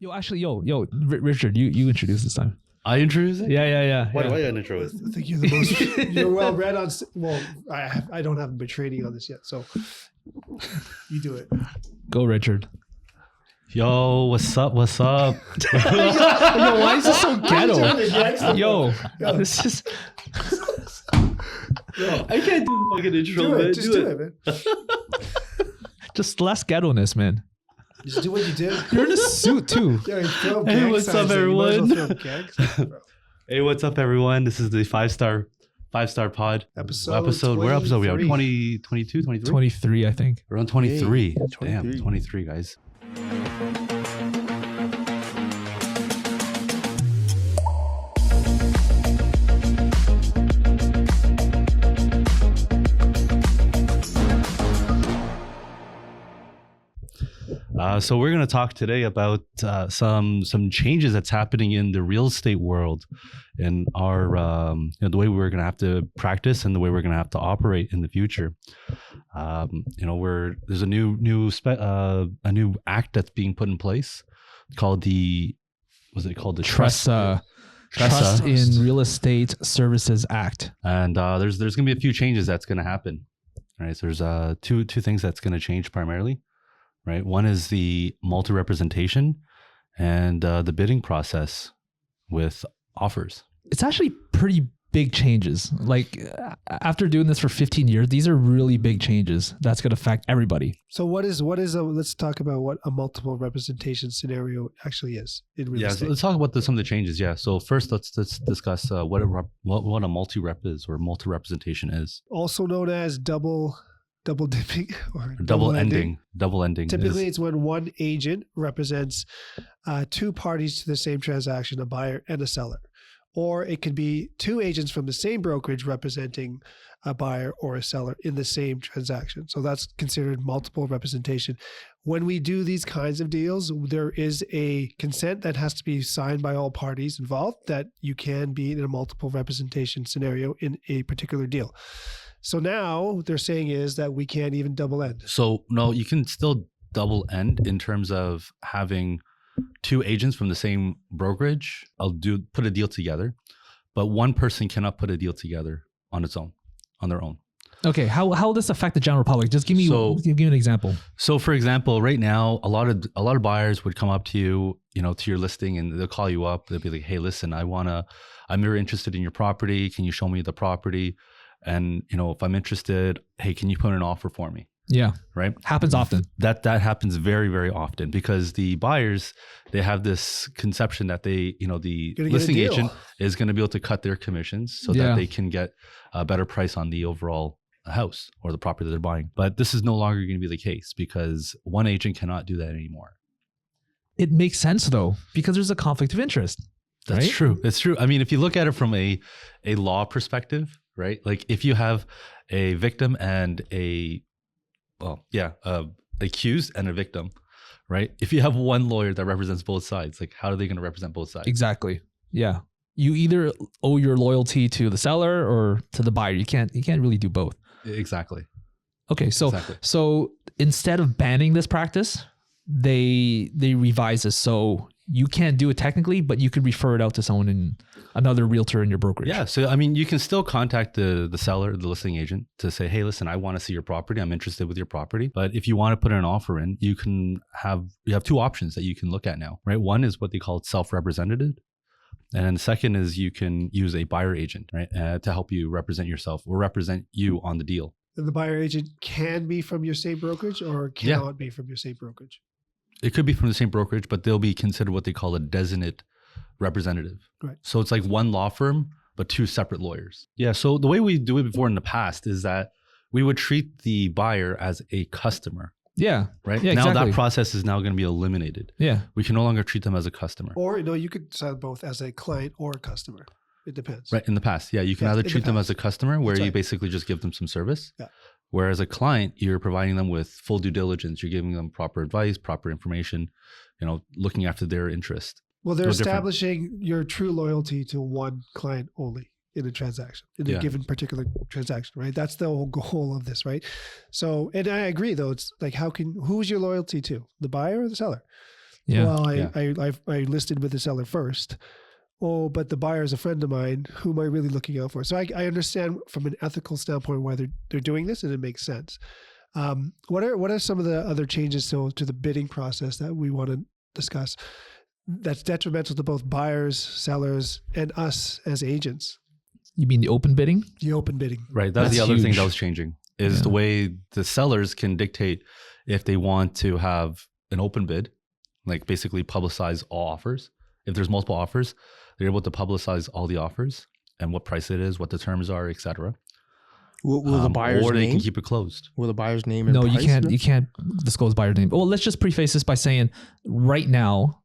Richard, you introduce this time. I introduce it? Yeah. Why do I got intro it? I think you're the most, you're well read on, well, I don't have been training on this yet, so you do it. Go, Richard. Yo, what's up? Yo, why is this so ghetto? Yo, this is... I can't do the fucking intro, Do man. it, just do it, man. Just less ghetto-ness, man. Just do what you do. You're in a suit, too. Yeah, throw Hey, gag what's up, signs in. You might as well everyone? throw gags, bro. Hey, what's up, everyone? This is the five-star pod. Episode Where episode we are? 23. 22, 23? 23, I think. We're on 23. Hey, Damn, 23. 23, guys. So we're going to talk today about some changes that's happening in the real estate world, and our the way we're going to have to practice and the way we're going to have to operate in the future. There's a new act that's being put in place called the Trust in Real Estate Services Act. And there's going to be a few changes that's going to happen. Right, so there's two things that's going to change primarily. Right. One is the multi-representation and the bidding process with offers. It's actually pretty big changes. Like after doing this for 15 years, these are really big changes that's going to affect everybody. So let's talk about what a multiple representation scenario actually is in real estate. So let's talk about some of the changes. Yeah. So first, let's discuss what a multi-rep is, or multi-representation is. Also known as double dipping or Double ending. Double ending. Typically, it's when one agent represents two parties to the same transaction, a buyer and a seller. Or it could be two agents from the same brokerage representing a buyer or a seller in the same transaction. So that's considered multiple representation. When we do these kinds of deals, there is a consent that has to be signed by all parties involved that you can be in a multiple representation scenario in a particular deal. So now they're saying is that we can't even double end. So no, you can still double end in terms of having two agents from the same brokerage. Put a deal together, but one person cannot put a deal together on their own. Okay, how will this affect the general public? Just give me an example. So for example, right now, a lot of buyers would come up to you, to your listing, and they'll call you up. They'll be like, "Hey, listen, I'm very interested in your property. Can you show me the property? And if I'm interested, hey, can you put an offer for me?" Yeah. Right. Happens often. That happens very, very often, because the buyers, they have this conception that the listing agent is going to be able to cut their commissions so that they can get a better price on the overall house or the property that they're buying. But this is no longer going to be the case, because one agent cannot do that anymore. It makes sense though, because there's a conflict of interest. That's right? true. It's true. I mean, if you look at it from a law perspective, right? Like if you have a victim and accused and a victim, right? If you have one lawyer that represents both sides, like how are they going to represent both sides? Exactly. Yeah. You either owe your loyalty to the seller or to the buyer. You can't really do both. Exactly. Okay. So instead of banning this practice, they revise this. So you can't do it technically, but you could refer it out to someone in another realtor in your brokerage. Yeah. So, I mean, you can still contact the seller, the listing agent, to say, "Hey, listen, I want to see your property. I'm interested with your property." But if you want to put an offer in, you have two options that you can look at now, right? One is what they call self-represented. And then the second is you can use a buyer agent, right? To help you represent yourself or represent you on the deal. And the buyer agent can be from your same brokerage or cannot be from your same brokerage. It could be from the same brokerage, but they'll be considered what they call a designated representative. Right. So it's like one law firm, but two separate lawyers. Yeah. So the way we do it before in the past is that we would treat the buyer as a customer. Yeah. Right. Yeah, now exactly. that process is now going to be eliminated. Yeah. We can no longer treat them as a customer. Or, you could sign both as a client or a customer. It depends. Right. In the past. Yeah. You can either treat them as a customer where you basically just give them some service. Yeah. Whereas a client, you're providing them with full due diligence. You're giving them proper advice, proper information, looking after their interest. Well, they're establishing your true loyalty to one client only in a transaction, in a given particular transaction, right? That's the whole goal of this, right? So, and I agree though, it's like, who's your loyalty to? The buyer or the seller? Yeah. Well, Yeah. I listed with the seller first. Oh, but the buyer is a friend of mine. Who am I really looking out for? So I understand from an ethical standpoint why they're doing this, and it makes sense. What are some of the other changes to the bidding process that we want to discuss that's detrimental to both buyers, sellers, and us as agents? You mean the open bidding? The open bidding. Right. That's the That's other thing huge. that was changing is the way the sellers can dictate if they want to have an open bid, like basically publicize all offers. If there's multiple offers, they're able to publicize all the offers and what price it is, what the terms are, etc. Will the buyer's or they name? can keep it closed. Will the buyer's name? And No, price you can't disclose buyer name. Well, let's just preface this by saying right now,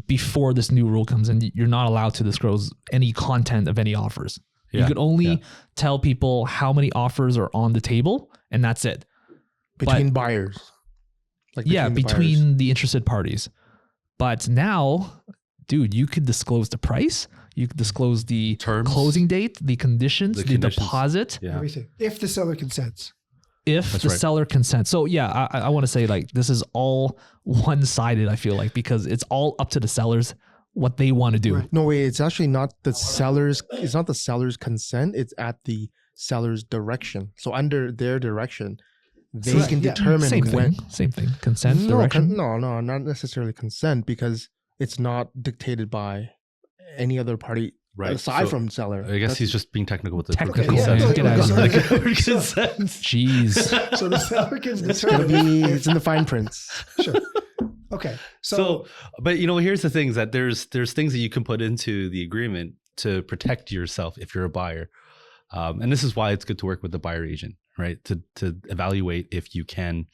before this new rule comes in, you're not allowed to disclose any content of any offers. Yeah, You could only tell people how many offers are on the table, and that's it. between buyers. Like Yeah, the buyers. between the interested parties. But now, dude, you could disclose the price. You could disclose the Terms. closing date, the conditions, the conditions. deposit, Yeah. Everything. If the seller consents. if That's the right. seller consents. So yeah, I want to say like this is all one-sided, I feel like, because it's all up to the sellers what they want to do. Right. No, wait, it's actually not the seller's. It's not the seller's consent. It's at the seller's direction. So under their direction, they So, can yeah, determine Same when. thing. Same thing. Consent, No, direction. no, not necessarily consent because it's not dictated by any other party Right. aside So, from seller. I guess he's just being technical with the Technical. consent. Yeah, Get out of here. Like, consent. Jeez. So the seller can It's gonna determine. be. It's in the fine prints. Sure. Okay. So, but here's the things that there's things that you can put into the agreement to protect yourself if you're a buyer, and this is why it's good to work with the buyer agent, right? To evaluate if you can,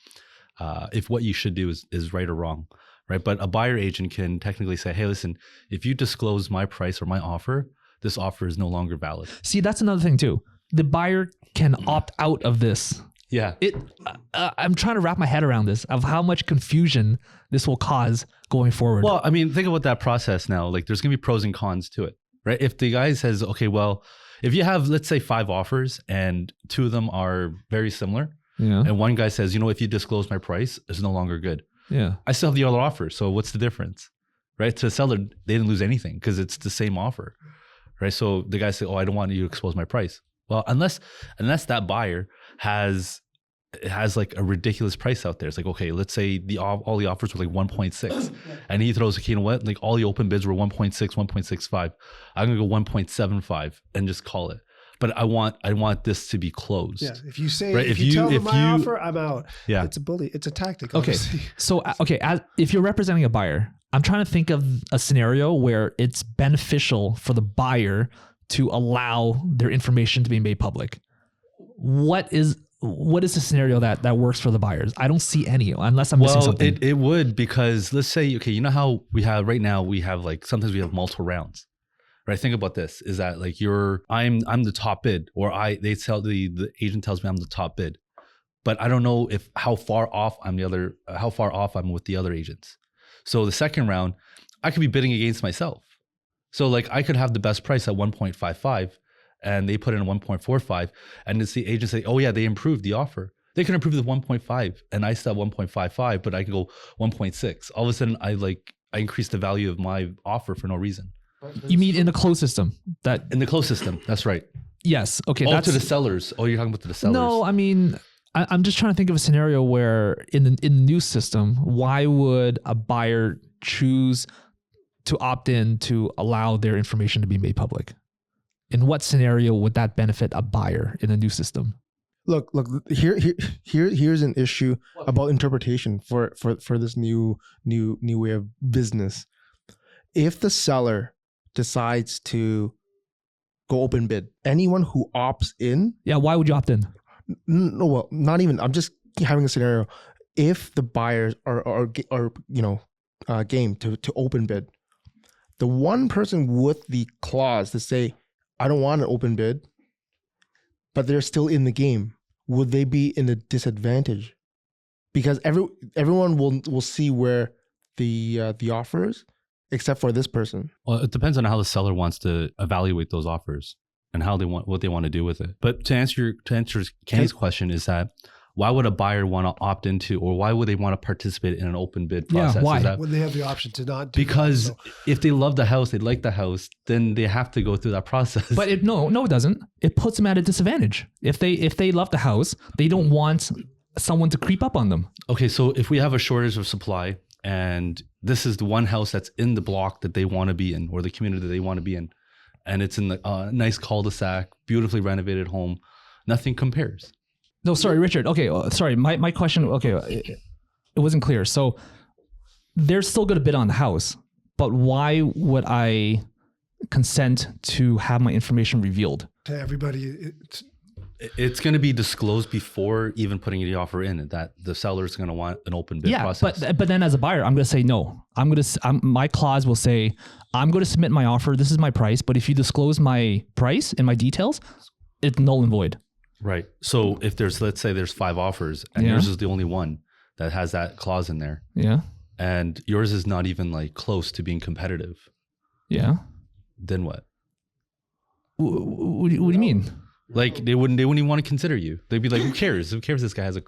if what you should do is right or wrong, right? But a buyer agent can technically say, hey, listen, if you disclose my price or my offer, this offer is no longer valid. See, that's another thing too. The buyer can opt out of this. Yeah. I'm trying to wrap my head around this of how much confusion this will cause going forward. Well, I mean, think about that process now. Like, there's going to be pros and cons to it, right? If the guy says, okay, well, if you have, let's say, 5 offers and 2 of them are very similar, yeah, and one guy says, if you disclose my price, it's no longer good. yeah. I still have the other offer. So what's the difference, right? To the seller, they didn't lose anything because it's the same offer, right? So the guy said, oh, I don't want you to expose my price. Well, unless that buyer has like a ridiculous price out there. It's like, okay, let's say all the offers were like 1.6 and he throws, okay, you know what? Like all the open bids were 1.6, 1.65. I'm going to go 1.75 and just call it. But I want this to be closed. Yeah. If you say, Right, if you tell them my offer, I'm out. Yeah. It's a bully. It's a tactic. Okay. Obviously. So, if you're representing a buyer, I'm trying to think of a scenario where it's beneficial for the buyer to allow their information to be made public. What is the scenario that works for the buyers? I don't see any unless I'm missing Well, something. it would, because let's say, okay, you know how we have right now, we have like, sometimes we have multiple rounds, right? Think about this, is that like I'm the top bid, or the agent tells me I'm the top bid, but I don't know how far off I'm with the other agents. So the second round, I could be bidding against myself. So like I could have the best price at 1.55 and they put in 1.45 and it's the agent say, oh yeah, they improved the offer. They can improve the 1.5 and I still have 1.55, but I can go 1.6. All of a sudden I increase the value of my offer for no reason. You mean in a closed system? That In the closed system, that's right. yes, okay. Oh, That's to the sellers. Oh, you're talking about to the sellers. no. I mean, I'm just trying to think of a scenario where in the new system, why would a buyer choose to opt in to allow their information to be made public? In what scenario would that benefit a buyer in a new system? Look. Here's an issue about interpretation for this new way of business. If the seller decides to go open bid, anyone who opts in, Yeah, why would you opt in? no, well, not even. I'm just having a scenario. If the buyers are game to open bid, the one person with the clause to say, I don't want an open bid, but they're still in the game, would they be in a disadvantage? Because everyone will see where the offer is, except for this person. Well, it depends on how the seller wants to evaluate those offers and what they want to do with it. But to answer Kenny's question is that why would a buyer want to opt into, or why would they want to participate in an open bid Yeah, process? why? Is that when they have the option to not do because that, so. if they love the house, they like the house, then they have to go through that process. But it doesn't. It puts them at a disadvantage. If they love the house, they don't want someone to creep up on them. okay, so if we have a shortage of supply, and this is the one house that's in the block that they want to be in, or the community that they want to be in, and it's in the nice cul-de-sac, beautifully renovated home, nothing compares. No, sorry, Richard. Okay, sorry. My question. Okay, it wasn't clear. So they're still going to bid on the house, but why would I consent to have my information revealed? To everybody, It's going to be disclosed before even putting the offer in, that the seller is going to want an open bid Yeah, process. but then as a buyer, I'm going to say no. My clause will say I'm going to submit my offer. This is my price, but if you disclose my price and my details, it's null and void. Right. So if let's say there's 5 offers, and Yeah. yours is the only one that has that clause in there, Yeah, and yours is not even like close to being competitive, yeah. then what? What do you mean? Like they wouldn't even want to consider you. They'd be like, who cares? Who cares? This guy has an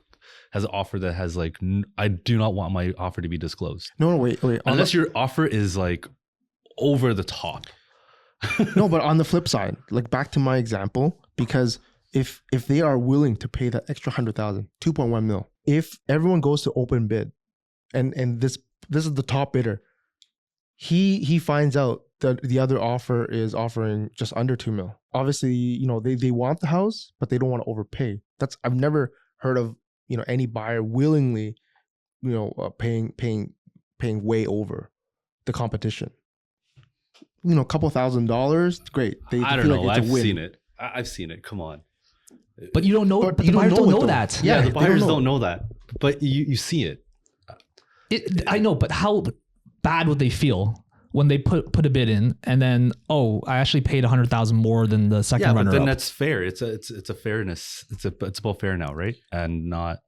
offer that has like, I do not want my offer to be disclosed. No, wait. Unless your offer is like over the top. No, but on the flip side, like back to my example, because if they are willing to pay that extra 100,000, 2.1 mil, if everyone goes to open bid, and this is the top bidder, he finds out that the other offer is offering just under 2 mil. Obviously, they want the house, but they don't want to overpay. I've never heard of any buyer willingly, paying way over the competition. A couple $1,000s, great. They I feel don't know. like it's I've a win. seen it. I've seen it. Come on. But you don't know. But But you the buyers don't don't know it know though. that. Yeah, Yeah, the they buyers don't know. don't know that, but you see it. I know, but how bad would they feel when they put a bid in and then I actually paid 100,000 more than the second Yeah, but runner then up? that's fair. It's a fairness. It's about fair now, right? And not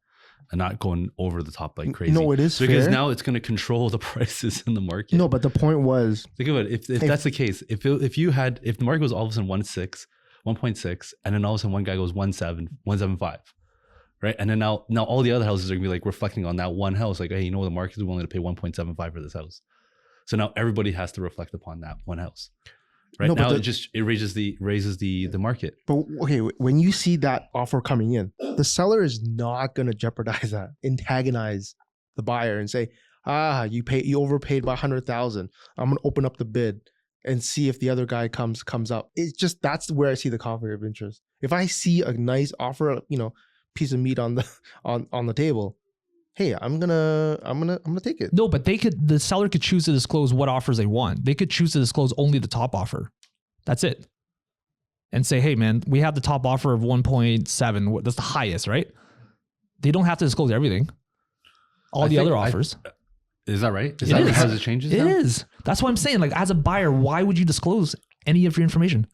going over the top like crazy. No, it is because fair. now it's going to control the prices in the market. No, but the point was, Think about it. If that's the case, if the market was all of a sudden 1.6, and then all of a sudden one guy goes 1.75, right? And then now all the other houses are gonna be like reflecting on that one house, like, hey, the market is willing to pay 1.75 for this house. So now everybody has to reflect upon that one house, right? No, but Now it raises the market. but okay, when you see that offer coming in, the seller is not going to jeopardize that, antagonize the buyer and say, you overpaid by 100,000. I'm going to open up the bid and see if the other guy comes up. It's just, that's where I see the conflict of interest. If I see a nice offer, piece of meat on the table, hey, I'm gonna take it. No, but the seller could choose to disclose what offers they want. They could choose to disclose only the top offer. That's it. And say, hey man, we have the top offer of 1.7. That's the highest, right? They don't have to disclose everything. All the other offers. Is that right? It That is. how it changes? It now? is. That's what I'm saying. Like, as a buyer, why would you disclose any of your information?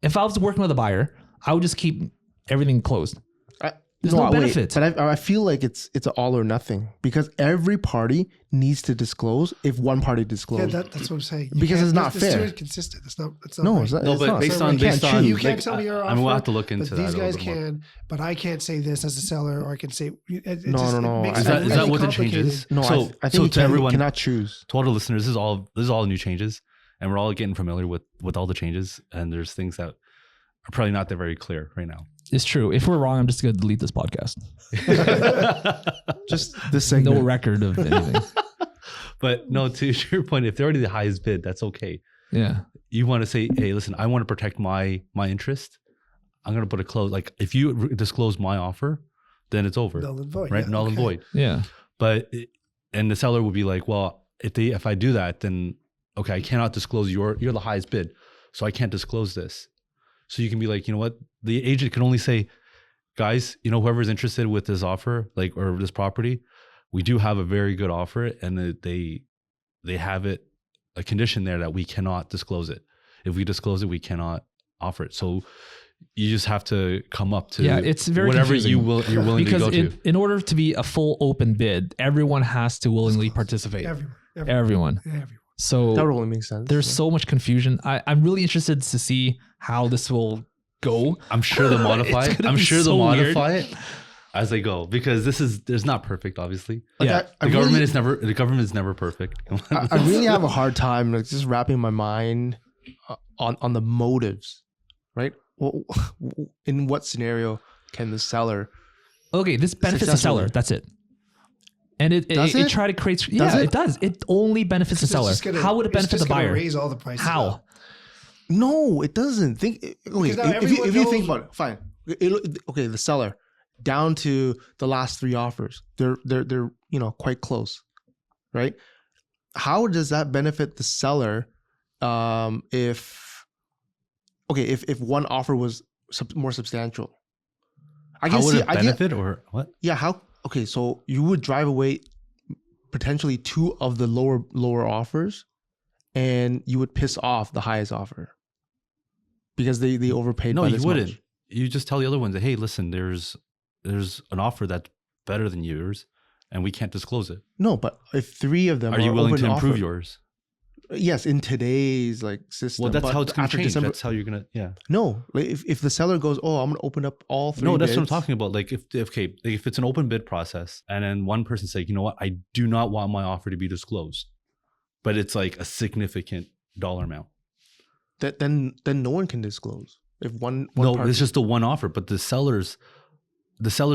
If I was working with a buyer, I would just keep everything closed. There's no benefit. But I feel like it's an all or nothing, because every party needs to disclose if one party Yeah, discloses. that's what I'm saying. Because it's not It's fair. too inconsistent. It's not No, right. it's not. No, it's but not. based So on you can't based on choose. You can't like, tell me your I mean, we'll offer, have to look into but that. these a guys little bit more. can, but I can't say this as a seller, or I can say No. Makes Is it that really what the complicated. change is? No, So I think to everyone, cannot choose. to all the listeners, this is all new changes, and we're all getting familiar with all the changes. And there's things that are probably not that very clear right now. It's true. If we're wrong, I'm just going to delete this podcast. Just this segment. No record of anything. But no, to your point, if they're already the highest bid, that's okay. Yeah. You want to say, hey, listen, I want to protect my interest. I'm going to put a close. Like if you disclose my offer, then it's over, Null and void. right? Yeah, Null and okay. void. Yeah. And the seller would be like, well, if I do that, then okay, I cannot disclose you're the highest bid, so I can't disclose this. So you can be like, you know what? The agent can only say, guys, whoever's interested with this offer, like, or this property, we do have a very good offer, and they have it a condition there that we cannot disclose it. If we disclose it, we cannot offer it. So you just have to come up to It's very whatever confusing. you're willing Because to go to. in order to be a full open bid, everyone has to willingly participate. Everyone. So That really makes sense. there's Yeah. so much confusion. I'm really interested to see how this will go. I'm sure they'll modify It's it. gonna I'm be sure so they'll weird. modify it. as they go, because there's not perfect, obviously. Like, Yeah. I The government really, is never perfect. I really have a hard time like just wrapping my mind on the motives, right? Well, in what scenario can the seller? Okay, this benefits the Successfully. seller. That's it. And it Does it? try to create. Does it? It does. It only benefits the It's seller. just gonna- How would it it's benefit just the gonna buyer? Raise all the prices. How? up. No, it doesn't. Okay, now if everyone you think knows- about it, fine. Okay, the seller down to the last 3 offers. They're quite close, right? How does that benefit the seller if one offer was more substantial? How would it benefit or what? Yeah, how? Okay, so you would drive away potentially 2 of the lower offers, and you would piss off the highest offer because they overpaid. No, by you this wouldn't. much. You just tell the other ones that, hey, listen, there's an offer that's better than yours, and we can't disclose it. No, but if 3 of them Are you willing open to improve offer- yours? Yes, in today's system. Well, that's but how it's going after to change. December- That's how you're going to, yeah. No, like if the seller goes, oh, I'm gonna open up all 3. No, that's what I'm bids," talking about. Like if it's an open bid process, and then one person say, you know what, I do not want my offer to be disclosed, but it's like a significant dollar amount. then no one can disclose. If one No, party- it's just the one offer, but the seller's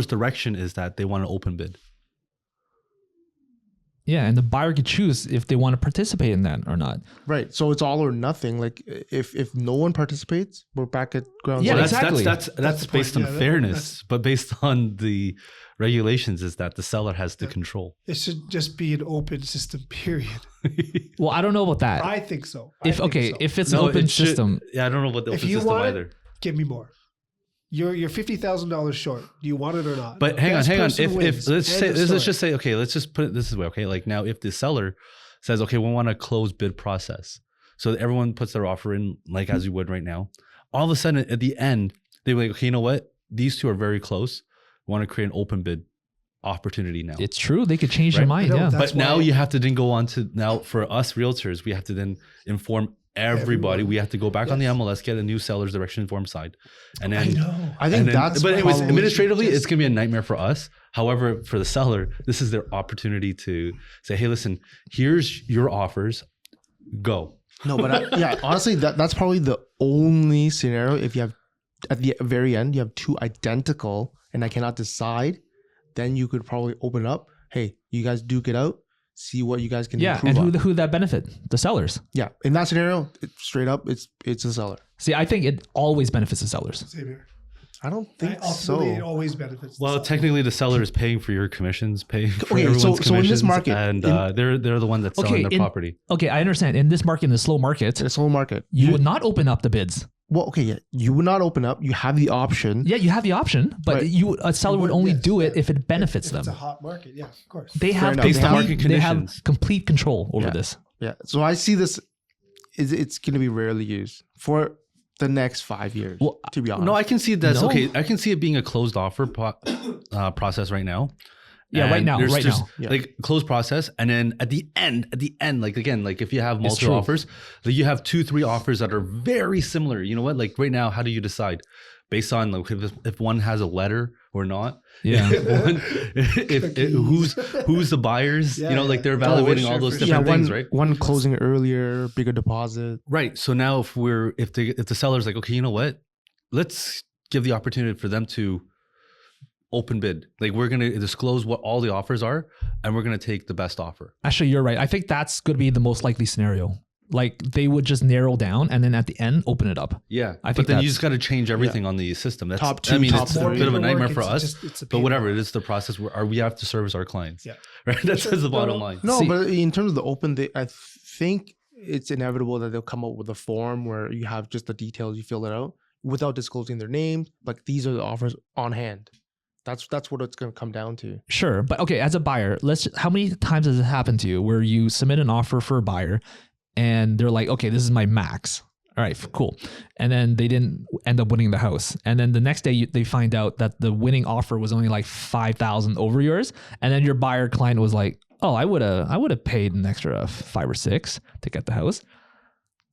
direction is that they want an open bid. Yeah, and the buyer could choose if they want to participate in that or not. right. So it's all or nothing. Like if no one participates, we're back at ground Yeah, zero. exactly. That's the based point. on Yeah, fairness, but based on the regulations is that the seller has the control. It should just be an open system, period. Well, I don't know about that. I think so. I If think so. if it's No, an open it should- system, Yeah, I don't know about the If open you system want it, either. give me more. You're $50,000 short. Do you want it or not? But hang Best on. person If wins. let's End say of let's story. just say, okay, let's just put it this way. Okay, like now if the seller says, okay, we want a closed bid process, so that everyone puts their offer in like as you would right now. All of a sudden at the end, they're like, okay, you know what? These 2 are very close. We want to create an open bid opportunity now. it's true. They could change their Right. mind. No, Yeah. that's But now why- you have to then go on to now for us realtors, we have to then inform everybody. Everyone. We have to go back on the Yes. MLS, get a new seller's direction form side, and I then. know. I think And then, that's but anyways, probably- administratively, just- it's gonna be a nightmare for us. However, for the seller, this is their opportunity to say, "Hey, listen, here's your offers. Go." No, but honestly, that's probably the only scenario. If you have at the very end, you have 2 identical, and I cannot decide, then you could probably open up. Hey, you guys duke it out. See what you guys can Yeah, improve and on. who that benefit? The sellers. Yeah, in that scenario, straight up, it's a seller. See, I think it always benefits the sellers. Same here. I don't think Ultimately, it so. always benefits. the Well, seller. technically, the seller is paying for your commissions, paying for Okay, everyone's so in this commissions, market, and in- they're the one that's selling their property. Okay, I understand. In this market, in the slow market, In the slow market, you would not open up the bids. well, okay, yeah, you would not open up. You have the option. Yeah, you have the option, but Right. a seller would would, only yes, do it yeah. if it benefits If them. it's a hot market, yeah, of course. They have enough. Based on complete, market they have conditions. complete control over Yeah. this. Yeah, so I see this. It's going to be rarely used for the next 5 years. Well, to be honest, No, I can see that's No. okay. I can see it being a closed offer process right now. Yeah, right And now, there's right just, now. Yeah. like closed process, and then at the end, like again, like if you have multiple true. offers, like you have 2-3 offers that are very similar. You know what? Like right now, how do you decide based on like if one has a letter or not? Yeah. Who's the buyers? Yeah, you know, yeah. like they're Oh, evaluating sure, all those for different sure. things, right? one closing earlier, bigger deposit. Right. So now if the seller's like, okay, you know what? Let's give the opportunity for them to open bid. Like we're going to disclose what all the offers are, and we're going to take the best offer. Actually, you're right. I think that's going to be the most likely scenario. Like they would just narrow down and then at the end open it up. Yeah. I But think then you that's- just got to change everything on the system. That's Top I 2, mean, top it's a 3. bit of a nightmare Paperwork, for it's us. just- it's a But whatever, paperwork. it is the process where we have to service our clients. Yeah. Right. That's the No, bottom no. line. No, See- but in terms of the open, I think it's inevitable that they'll come up with a form where you have just the details, you fill it out without disclosing their name. Like these are the offers on hand. That's what it's going to come down to. Sure, but okay, as a buyer, how many times has it happened to you where you submit an offer for a buyer and they're like, okay, this is my max. All right, cool. And then they didn't end up winning the house. And then the next day they find out that the winning offer was only like 5,000 over yours. And then your buyer client was like, oh, I would have paid an extra 5 or 6 to get the house.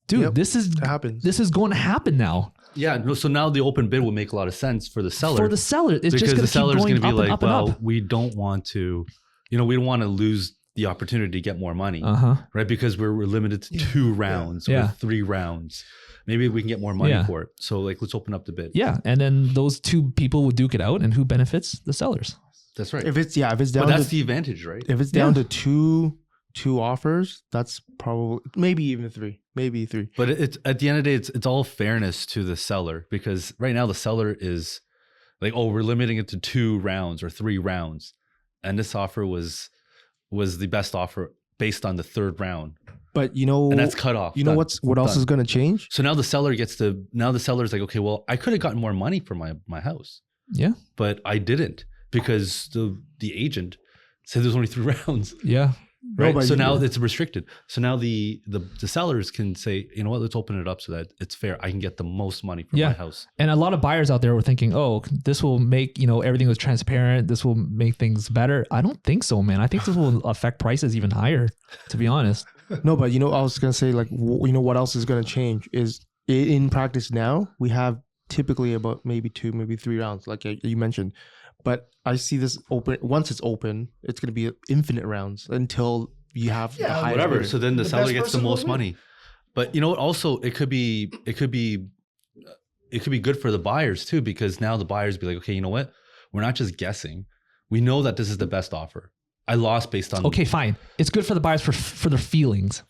Dude, Yep, this is It happens. going to happen now. Yeah, no, so now the open bid will make a lot of sense for the seller. For the seller, it's because just the going to seller's keep going going to be up and like, up and well, up. we don't want to, we don't want to lose the opportunity to get more money, right? Because we're limited to 2 rounds or 3 rounds. Maybe we can get more money for it. So like, let's open up the bid. Yeah, and then those 2 people will duke it out, and who benefits? The sellers. That's right. If it's down, but that's the advantage, right? If it's down to two offers, that's probably maybe even 3, maybe 3. But it's at the end of the day, it's all fairness to the seller, because right now the seller is like, oh, we're limiting it to 2 rounds or 3 rounds, and this offer was the best offer based on the 3rd round. But and that's cut off. You know what else is going to change? So now the seller's like, okay, well, I could have gotten more money for my house. Yeah. But I didn't, because the agent said there's only 3 rounds. Yeah. Right. So now it's restricted. So now the sellers can say, you know what, let's open it up so that it's fair. I can get the most money for my house. And a lot of buyers out there were thinking, oh, this will make, everything was transparent. This will make things better. I don't think so, man. I think this will affect prices even higher, to be honest. No, but I was going to say, like, what else is going to change is in practice now, we have typically about maybe 2, maybe 3 rounds, like you mentioned. But I see this open. Once it's open, it's going to be infinite rounds until you have the highest whatever. bidder. So then the seller gets the most money. But you know what? Also, it could be good for the buyers too, because now the buyers be like, okay, you know what? We're not just guessing. We know that this is the best offer. I lost based on. Okay, fine. It's good for the buyers for their feelings.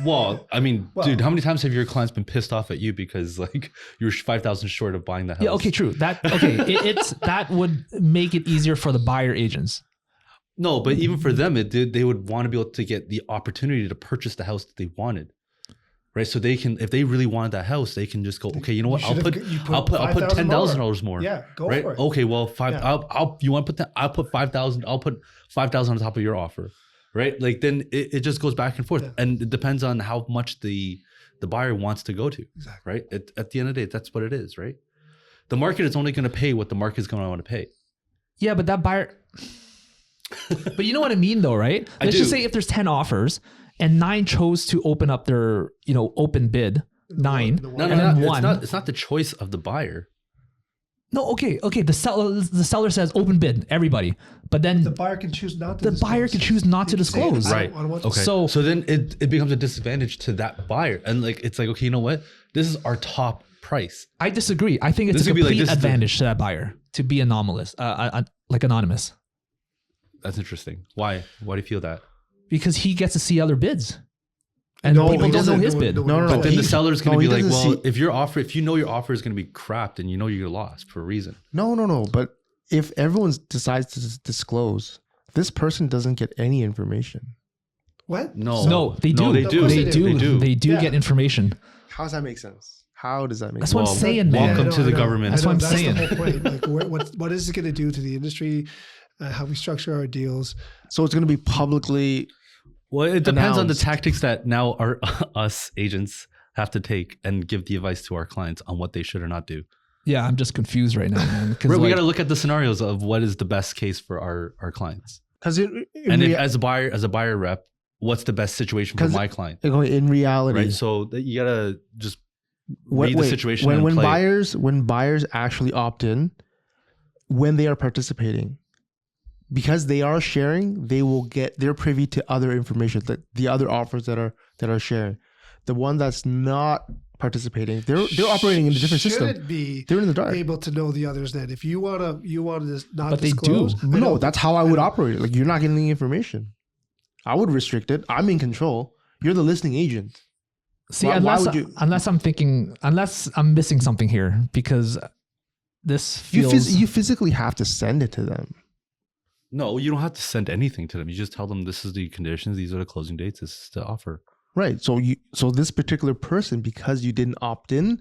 Well, I mean, dude, how many times have your clients been pissed off at you because like you're 5,000 short of buying the house? Yeah. Okay. True. That would make it easier for the buyer agents. No, but even for them, they would want to be able to get the opportunity to purchase the house that they wanted. Right, so they can, if they really wanted that house, they can just go, okay, you know what? I'll put $10,000 more. Yeah, go right? for it. Okay, well, you want to put that? I'll put 5,000. I'll put 5,000 on top of your offer, right? Like then it just goes back and forth, and it depends on how much the buyer wants to go to. Exactly. Right. At the end of the day, that's what it is, right? The market is only going to pay what the market is going to want to pay. Yeah, but that buyer. But you know what I mean, though, right? Let's just say if there's 10 offers. And 9 chose to open up their, open bid. 9, No, and then 1. It's not the choice of the buyer. No, okay. The seller says open bid, everybody. But then the buyer can choose not to. The buyer can choose not to disclose. Right. Okay. So then it becomes a disadvantage to that buyer, and like it's like, okay, you know what? This is our top price. I disagree. I think it's a complete advantage to that buyer to be anomalous, like anonymous. That's interesting. Why? Why do you feel that? Because he gets to see other bids. And people don't know his bid. No. But then the seller's going to be like, well, if you know your offer is going to be crap, then you know you're lost for a reason. No. But if everyone decides to disclose, this person doesn't get any information. What? No, they do. No, they do. They do get information. How does that make sense? How does that make sense? That's what I'm saying, man. Welcome to the government. That's what I'm saying. The whole point. Like, what is it going to do to the industry? How we structure our deals? So it's going to be publicly. Well, it depends on the announced. tactics that now us agents have to take and give the advice to our clients on what they should or not do. Yeah, I'm just confused right now, man. Right, we got to look at the scenarios of what is the best case for our clients. Because as a buyer rep, what's the best situation for my client? In reality, right? So you got to just read the situation. When buyers actually opt in, when they are participating. Because they are sharing, they're privy to other information, that the other offers that are sharing. The one that's not participating, they're operating in a different system. Should it be they're in the dark. Able to know the others then? If you want to not but disclose, they do. No, that's how I would operate. Like, you're not getting the information. I would restrict it. I'm in control. You're the listing agent. See, unless I'm missing something here, because this feels you physically have to send it to them. No, you don't have to send anything to them. You just tell them this is the conditions, these are the closing dates, this is the offer. Right. So this particular person, because you didn't opt in,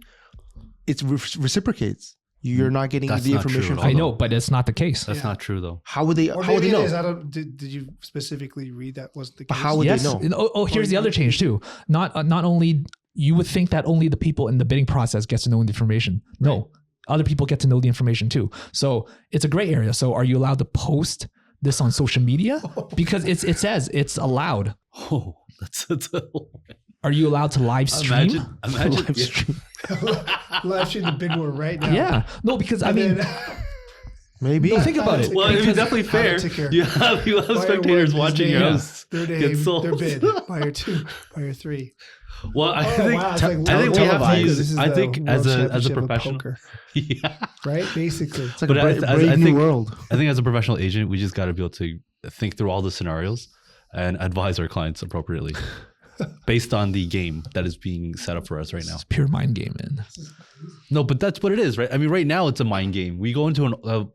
it reciprocates. You're not getting the information. I know, but it's not the case. That's not true, though. How would they? Or how would they know? Did you specifically read that wasn't the case? How would they know? Oh, here's the other change too. Not only you would think that only the people in the bidding process gets to know the information. No, right. Other people get to know the information too. So it's a gray area. So are you allowed to post this on social media? Because it says it's allowed. Oh, that's Are you allowed to live stream? Imagine Live stream. Live stream the big one right now. Yeah. No, because I mean, Maybe. no, think about it. well, it'd be Because- definitely fair. ticker. You have spectators watching your house Their get name, sold. their bid, buyer 2, buyer 3. Well, I Oh, think wow, it's like I think we have to televised. use. This is I the think World as a Championship of professional, poker, yeah. right? Basically. It's like But a I brave new think- world. I think as a professional agent, we just got to be able to think through all the scenarios and advise our clients appropriately based on the game that is being set up for us right now. It's pure mind game, man. No, but that's what it is, right? I mean, right now it's a mind game. We go into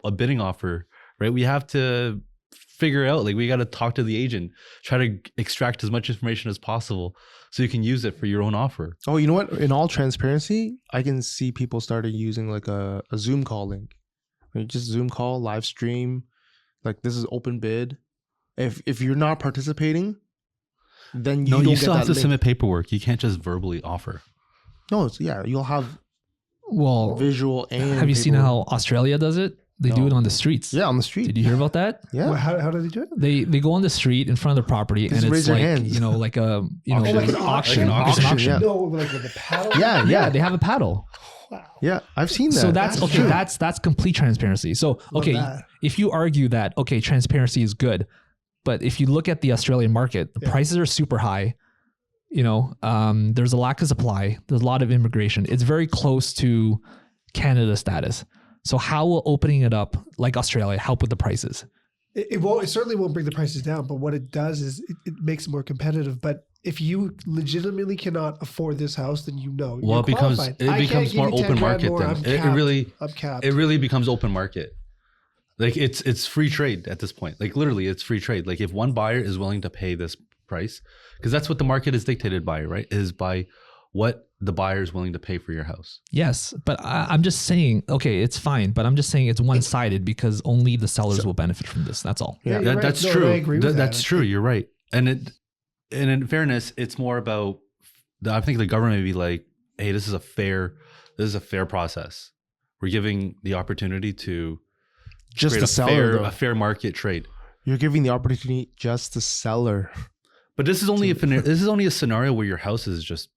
a bidding offer, right? We have to figure out, like, we got to talk to the agent, try to extract as much information as possible so you can use it for your own offer. Oh, you know what? In all transparency, I can see people started using like a Zoom call link. Like just Zoom call, live stream. Like this is open bid. If you're not participating, then you No, don't you get still that have to link. submit paperwork. You can't just verbally offer. No, it's, yeah, you'll have Well, visual and. have you seen paperwork. how Australia does it? They do No. it on the streets. Yeah, on the street. Did you hear about that? Yeah. Well, how do they do it? They go on the street in front of the property, Just and raise it's your like hands. you know, like a Auction. like an auction. auction. It's an Auction, auction. yeah. No, like with the paddle? Yeah, Yeah, yeah, they have a paddle. Wow. yeah. I've seen that. So that's okay. true. That's complete transparency. So okay, that. if you argue that okay, transparency is good, but if you look at the Australian market, the Yeah. prices are super high. You know, there's a lack of supply. There's a lot of immigration. It's very close to Canada status. So how will opening it up like Australia help with the prices? It won't. It certainly won't bring the prices down. But what it does is it makes it more competitive. But if you legitimately cannot afford this house, then you know. Well, you're it becomes qualified. it I can't becomes give more you 10 open grand market more. then. I'm It capped. really I'm capped. it really becomes open market. Like it's free trade at this point. Like literally, it's free trade. Like if one buyer is willing to pay this price, because that's what the market is dictated by, right? Is by what the buyer is willing to pay for your house. Yes, but I'm just saying, okay, it's fine, but I'm just saying it's one-sided because only the sellers will benefit from this. That's all. Yeah, you're That, right. that's No, true. I agree with that. That's true. You're right. And in fairness, it's more about. I think the government would be like, "Hey, this is a fair process. We're giving the opportunity to just create the seller. a fair market trade." You're giving the opportunity just the seller. But this is only a scenario where your house is just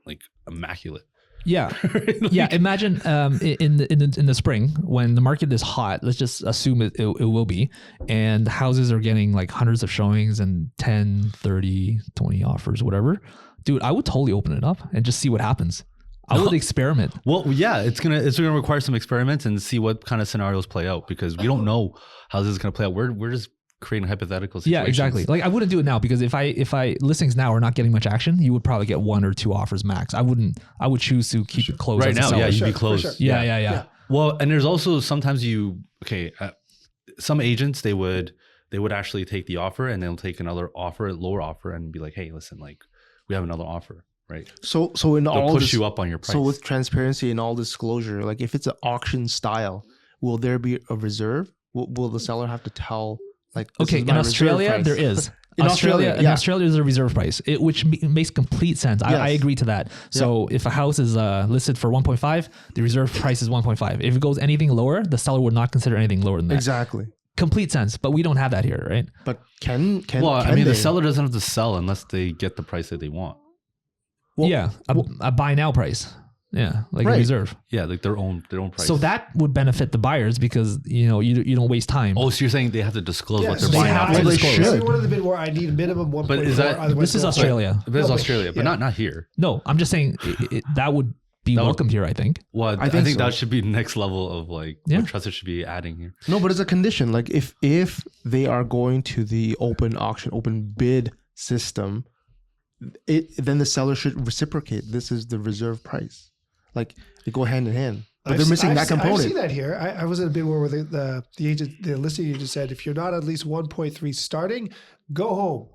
like immaculate. Yeah. Right? Like, Yeah, imagine in the spring when the market is hot. Let's just assume it will be, and houses are getting like hundreds of showings and 10, 30, 20 offers, whatever. Dude, I would totally open it up and just see what happens. I would experiment. Well, yeah, it's gonna require some experiments and see what kind of scenarios play out because we don't know how this is gonna play out. We're just creating hypothetical situations. Yeah, exactly. Like I wouldn't do it now because if I listings now are not getting much action, you would probably get 1 or 2 offers max. I would choose to keep it closed Right as a now, seller. yeah, you'd Sure, be for closed. sure. Yeah. Well, and there's also sometimes some agents they would actually take the offer and they'll take another offer, lower offer, and be like, hey, listen, like we have another offer, right? So in They'll all push this, you up on your price. so with transparency and all disclosure, like if it's an auction style, will there be a reserve? Will the seller have to tell like? This Okay, is in my reserve Australia price? there is. In Australia, yeah. there's a reserve price, which makes complete sense. I Yes. agree to that. So if a house is listed for 1.5, the reserve price is 1.5. If it goes anything lower, the seller would not consider anything lower than that. Exactly. Complete sense, but we don't have that here, right? But can well, I can mean, the they? seller doesn't have to sell unless they get the price that they want. Well, yeah, a buy now price. Yeah, like a Right. reserve. Yeah, like their own price. So that would benefit the buyers because you don't waste time. Oh, so you're saying they have to disclose what so they're buying have out? to Well, they disclose. should. Every one of the bid where I need a minimum 1.4. But is that- otherwise This is go Australia. But it's No, but- Australia, but yeah. not here. No, I'm just saying that would be That would- welcomed here. I think. Well, I think think so. that should be the next level of like Yeah. what Trusted should be adding here. No, but it's a condition. Like if they are going to the open auction, open bid system, then the seller should reciprocate. This is the reserve price. Like they go hand in hand. But they're missing that I've component. seen that here. I was in a bid where the listing agent said, if you're not at least 1.3 starting, go home.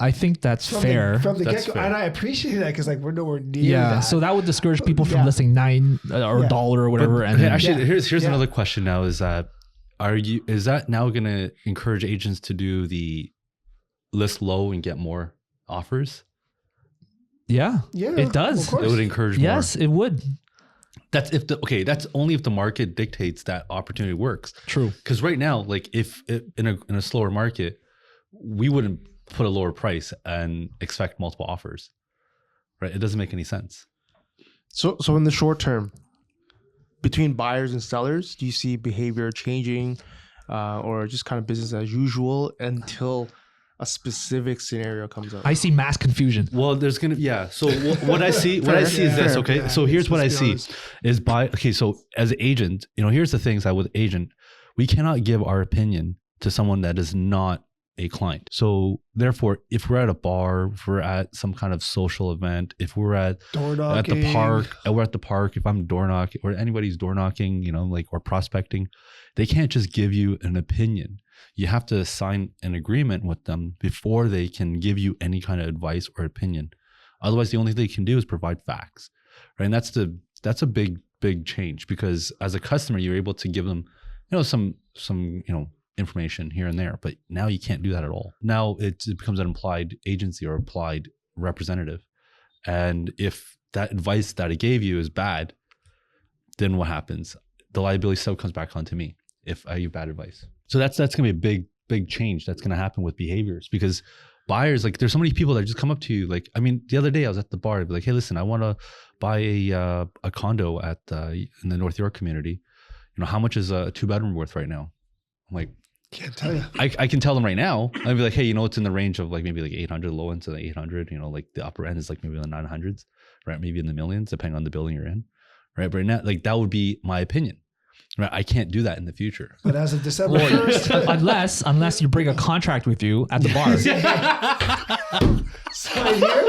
I think that's From fair. from the That's get go, fair. and I appreciate that because like we're nowhere near Yeah, that. so that would discourage people from Yeah. listing $9 or Yeah. $1 or whatever. But, And then, actually, Yeah. here's Yeah. another question. Now is that is that now going to encourage agents to do the list low and get more offers? yeah, yeah, it does. of course. It would encourage yes, more. it would. That's that's only if the market dictates that opportunity works. True. Because right now, like if in a slower market, we wouldn't put a lower price and expect multiple offers. right? It doesn't make any sense. So in the short term, between buyers and sellers, do you see behavior changing, or just kind of business as usual until a specific scenario comes up? I see mass confusion. Well, there's gonna So what I see, is this. Fair. Okay, Yeah, so here's what I let's be see honest. is Okay, so as an agent, here's the things with agent, we cannot give our opinion to someone that is not a client. So therefore, if we're at a bar, if we're at some kind of social event, if we're at Door the knocking. park, we're at the park, if I'm door knocking or anybody's door knocking, or prospecting, they can't just give you an opinion. You have to sign an agreement with them before they can give you any kind of advice or opinion. Otherwise, the only thing they can do is provide facts, right? And that's a big change, because as a customer, you're able to give them, some information here and there, but now you can't do that at all. Now it becomes an implied agency or applied representative. And if that advice that it gave you is bad, then what happens? The liability still comes back onto me if I give bad advice. So that's going to be a big change that's going to happen with behaviors, because buyers, there's so many people that just come up to you. The other day I was at the bar, I'd be like, hey, listen, I want to buy a condo in the North York community. How much is a 2-bedroom worth right now? I'm like, Can't tell you. I can tell them right now. I'd be like, hey, it's in the range of maybe 800, low end to the 800, the upper end is maybe in the 900s, right? Maybe in the millions, depending on the building you're in, right? But now, that would be my opinion, right? I can't do that in the future. But as of December 1st, unless you bring a contract with you at the bar. sign here.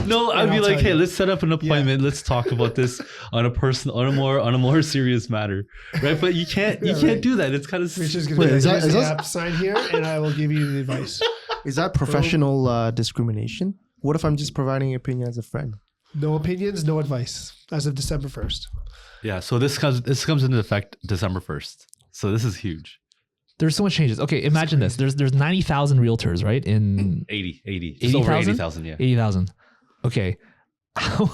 No, I'd be I'll like, tell hey, you. let's set up an appointment. Let's talk about this on a more serious matter, right? But you can't do that. It's kind of Which is going Wait, to is that- be is the that- app, sign here, and I will give you the advice. Is that professional discrimination? What if I'm just providing opinion as a friend? No opinions, no advice. As of December 1st. yeah. So this comes into effect December 1st. So this is huge. There's so much changes. Okay, imagine this. There's 90,000 realtors, right? In 80. Just over 80,000? 80,000. Yeah. 80,000. Okay. How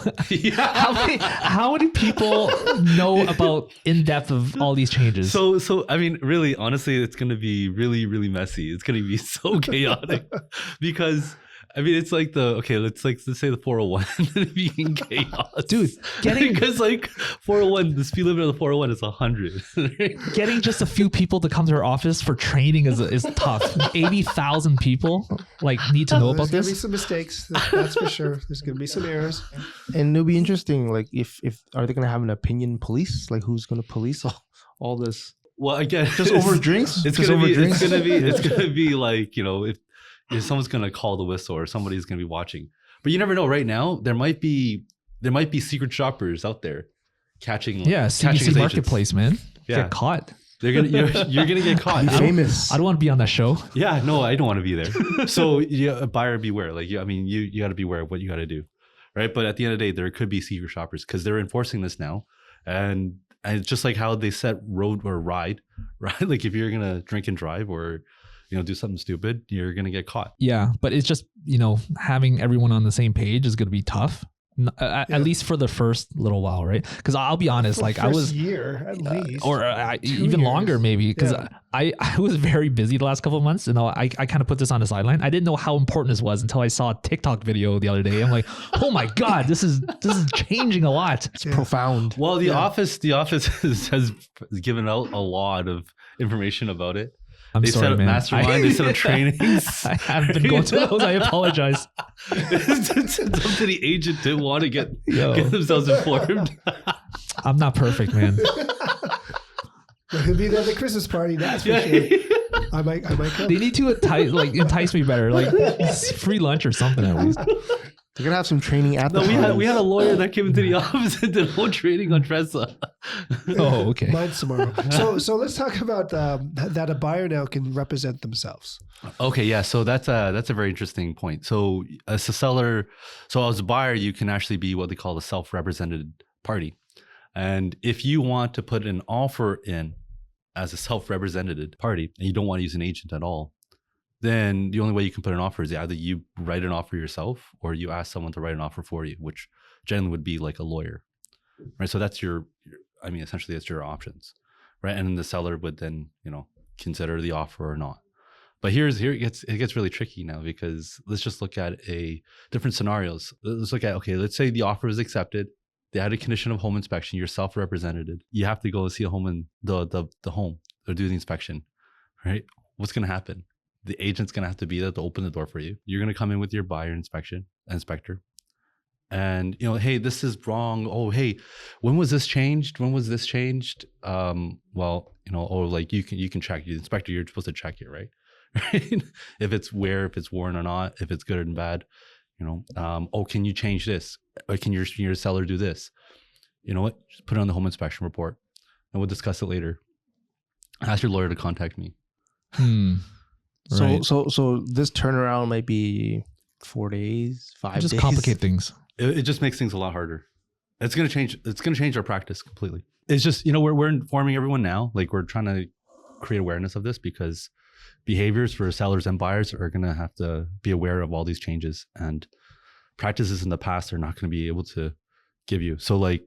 many people know about in depth of all these changes? So I mean, really, honestly, it's going to be really, really messy. It's going to be so chaotic because I mean, it's let's say the 401 being chaos, Dude, getting because 401, the speed limit of the 401 is 100. getting just a few people to come to our office for training is tough. 80,000 people need to know about There's going to be this. some mistakes. That's for sure. There's going to be some errors. And it'll be interesting, if are they going to have an opinion police? Who's going to police all this? Well, again, Just over drinks? It's Just gonna over be. drinks? It's gonna be if someone's gonna call the whistle or somebody's gonna be watching. But you never know. Right now, there might be secret shoppers out there catching. Yeah, catching CBC his Marketplace, man. Yeah. Get caught. You're gonna get caught. Be famous. I don't want to be on that show. Yeah, no, I don't want to be there. So yeah, buyer beware. You got to be aware of what you got to do, right? But at the end of the day, there could be secret shoppers because they're enforcing this now, and it's just like how they set road or ride, right? If you're gonna drink and drive or do something stupid, you're gonna get caught. Yeah, but it's just, having everyone on the same page is going to be tough. At least for the first little while, right? Because I'll be honest, For I was year at least. or 2 even years. longer maybe, because Yeah. I was very busy the last couple of months, and I kind of put this on the sideline. I didn't know how important this was until I saw a TikTok video the other day. I'm like, oh my god, this is changing a lot. It's profound. Well, the office has given out a lot of information about it. I'm They sorry, set up man. mastermind. They set up trainings. I haven't been going to those. I apologize. It's up to the agent to want to get Yo. themselves informed. I'm not perfect, man. But he'll be there at the Christmas party, that's for sure. I might come. They need to entice me better, free lunch or something at least. They're going to have some training at the No, we parties. had a lawyer that came into the office and did whole training on Tressa. Oh, okay. Mine's tomorrow. So let's talk about that a buyer now can represent themselves. Okay, yeah. So that's a very interesting point. So as a seller, as a buyer, you can actually be what they call a self-represented party. And if you want to put an offer in as a self-represented party and you don't want to use an agent at all, then the only way you can put an offer is either you write an offer yourself or you ask someone to write an offer for you, which generally would be like a lawyer, right? So that's essentially that's your options, right? And then the seller would then, consider the offer or not. But here it gets really tricky now, because let's just look at different scenarios. Let's look at, okay, let's say the offer is accepted. They had a condition of home inspection. You're self-represented. You have to go and see a home in the home or do the inspection, right? What's going to happen? The agent's going to have to be there to open the door for you. You're going to come in with your buyer inspector. And, hey, this is wrong. Oh, hey, when was this changed? Well, like you can check. The inspector, you're supposed to check it, right? Right? If it's worn or not, if it's good and bad, can you change this? Or can your seller do this? You know what? Just put it on the home inspection report and we'll discuss it later. Ask your lawyer to contact me. Right. So this turnaround might be 4 days, 5 days. Just complicate things. It just makes things a lot harder. It's going to change our practice completely. It's just, we're informing everyone now. Like, we're trying to create awareness of this, because behaviors for sellers and buyers are going to have to be aware of all these changes, and practices in the past are not going to be able to give you. So like,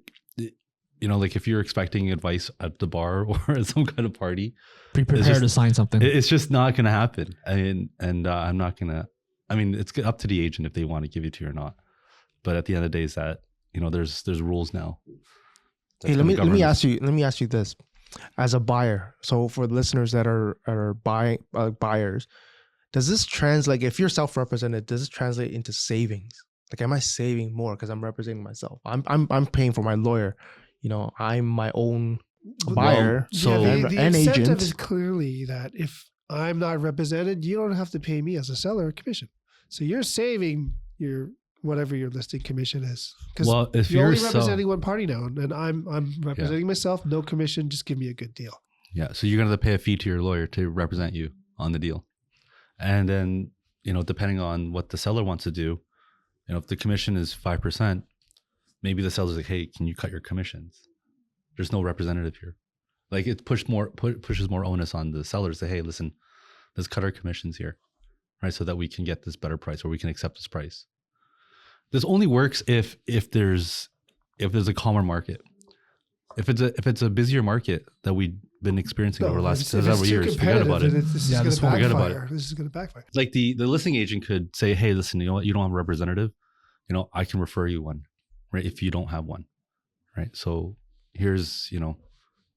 like if you're expecting advice at the bar or at some kind of party, be prepared to sign something. It's just not going to happen. I'm not going to, it's up to the agent if they want to give it to you or not. But at the end of the day, is that, there's rules now. Hey, let me ask you this. As a buyer, so for the listeners that are buying buyers, does this translate? If you're self-represented, does this translate into savings? Like, am I saving more because I'm representing myself? I'm paying for my lawyer. I'm my own buyer. So the an incentive agent is clearly that if I'm not represented, you don't have to pay me as a seller a commission. So you're saving your whatever your listing commission is. Because if you're only representing one party now, and I'm representing myself, no commission, just give me a good deal. Yeah. So you're going to have to pay a fee to your lawyer to represent you on the deal. And then, depending on what the seller wants to do, if the commission is 5%, maybe the seller's like, hey, can you cut your commissions? There's no representative here. Like, it pushes more onus on the sellers to, hey, listen, let's cut our commissions here, right? So that we can get this better price, or we can accept this price. This only works if there's a calmer market. If it's a busier market that we've been experiencing over the last several years, forget about it. This is going to backfire. Like the listing agent could say, hey, listen, you know what? You don't have a representative. I can refer you one, right? If you don't have one, right? So here's,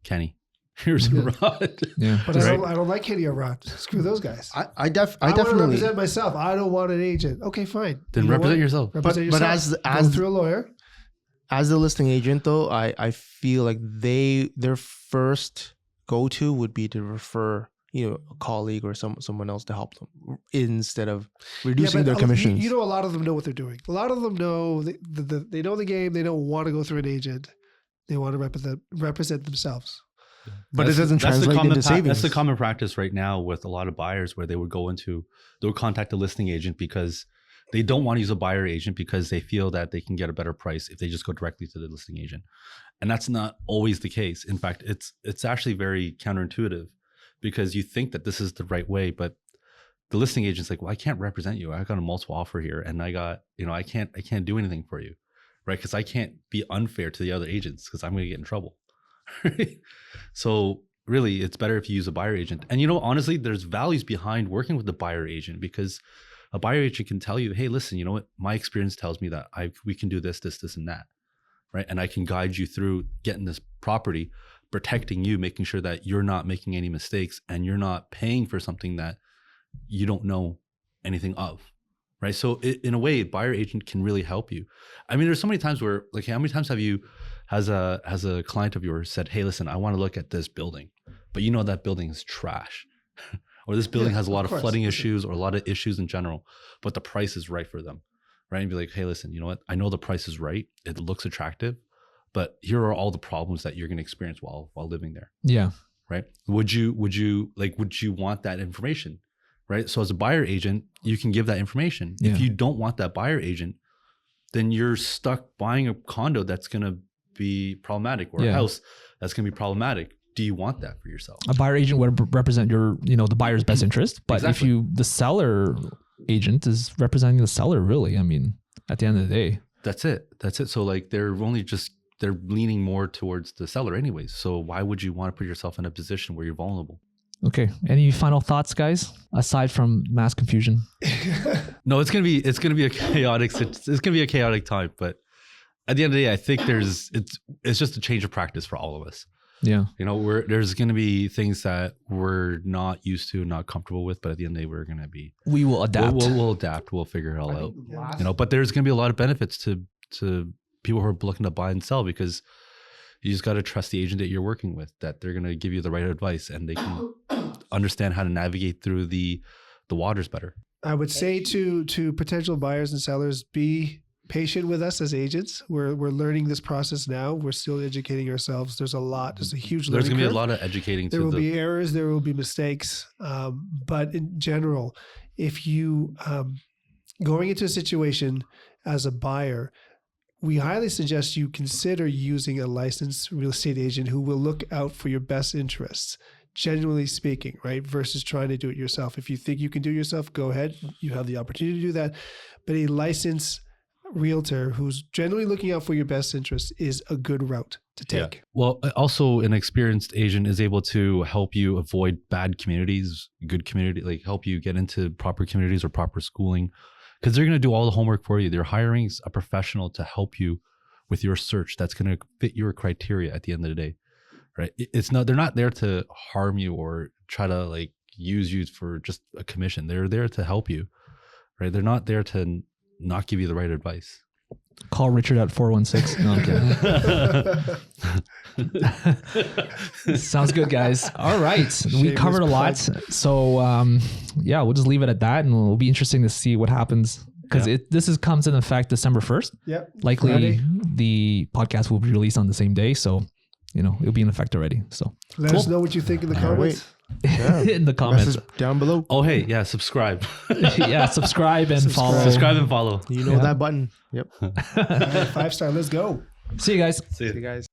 Kenny. Here's Rod. Yeah. But right? I don't like Kenny or Rod. Screw those guys. I definitely want to represent myself. I don't want an agent. Okay, fine. Then represent yourself. Represent yourself. But as through a lawyer. As the listing agent, though, I feel like their first go-to would be to refer, a colleague or someone else to help them, instead of reducing their commissions. A lot of them know what they're doing. A lot of them know they know the game. They don't want to go through an agent. They want to represent themselves. But it doesn't translate into savings. That's the common practice right now with a lot of buyers, where they would contact a listing agent because they don't want to use a buyer agent, because they feel that they can get a better price if they just go directly to the listing agent. And that's not always the case. In fact, it's actually very counterintuitive, because you think that this is the right way, but the listing agent's like, well, I can't represent you. I got a multiple offer here, and I got, I can't do anything for you, right? Because I can't be unfair to the other agents, because I'm going to get in trouble. So really, it's better if you use a buyer agent. And honestly, there's values behind working with the buyer agent, because a buyer agent can tell you, hey, listen, you know what? My experience tells me that we can do this, and that, right? And I can guide you through getting this property, protecting you, making sure that you're not making any mistakes and you're not paying for something that you don't know anything of, right? So in a way, a buyer agent can really help you. There's so many times where, like, how many times have you, has a client of yours said, hey, listen, I want to look at this building, but that building is trash. Or this building has a lot of flooding issues, or a lot of issues in general, but the price is right for them, right? And be like, hey, listen, you know what? I know the price is right. It looks attractive, but here are all the problems that you're going to experience while living there. Yeah. Right. Would you want that information? Right. So as a buyer agent, you can give that information. Yeah. If you don't want that buyer agent, then you're stuck buying a condo that's going to be problematic, or a house that's going to be problematic. Do you want that for yourself? A buyer agent would represent your, the buyer's best interest. But Exactly. if the seller agent is representing the seller, really, at the end of the day. That's it. So like, they're leaning more towards the seller anyways. So why would you want to put yourself in a position where you're vulnerable? Okay. Any final thoughts, guys? Aside from mass confusion. No, it's gonna be a chaotic time. But at the end of the day, I think it's just a change of practice for all of us. Yeah. You know, there's gonna be things that we're not used to, not comfortable with, but at the end of the day, We will adapt. We'll adapt. We'll figure it all out. You know, but there's gonna be a lot of benefits to people who are looking to buy and sell, because you just got to trust the agent that you're working with, that they're going to give you the right advice and they can understand how to navigate through the waters better. I would say to potential buyers and sellers, be patient with us as agents. We're learning this process now. We're still educating ourselves. There's a huge learning There's going to be curve. a lot of educating. There will be errors. There will be mistakes. But in general, if you going into a situation as a buyer, we highly suggest you consider using a licensed real estate agent who will look out for your best interests, genuinely speaking, right? Versus trying to do it yourself. If you think you can do it yourself, go ahead. You have the opportunity to do that. But a licensed realtor who's generally looking out for your best interests is a good route to take. Yeah. Well, also an experienced agent is able to help you avoid bad communities, good community, like help you get into proper communities or proper schooling. Because they're going to do all the homework for you. They're hiring a professional to help you with your search that's going to fit your criteria at the end of the day, right? They're not there to harm you or try to like use you for just a commission. They're there to help you, right? They're not there to not give you the right advice. Call Richard at 416. No, I'm kidding. Sounds good, guys. All right. We covered a lot. So, we'll just leave it at that, and it'll be interesting to see what happens, because this comes in effect December 1st. Yep. Likely Friday. The podcast will be released on the same day. So, it'll be in effect already. So Let us know what you think in the comments. Yeah. in the comments. Message down below. Oh, hey, yeah, subscribe. Subscribe and follow. Subscribe and follow. You know that button. Yep. All right, 5-star. Let's go. See you guys. See ya. See you guys.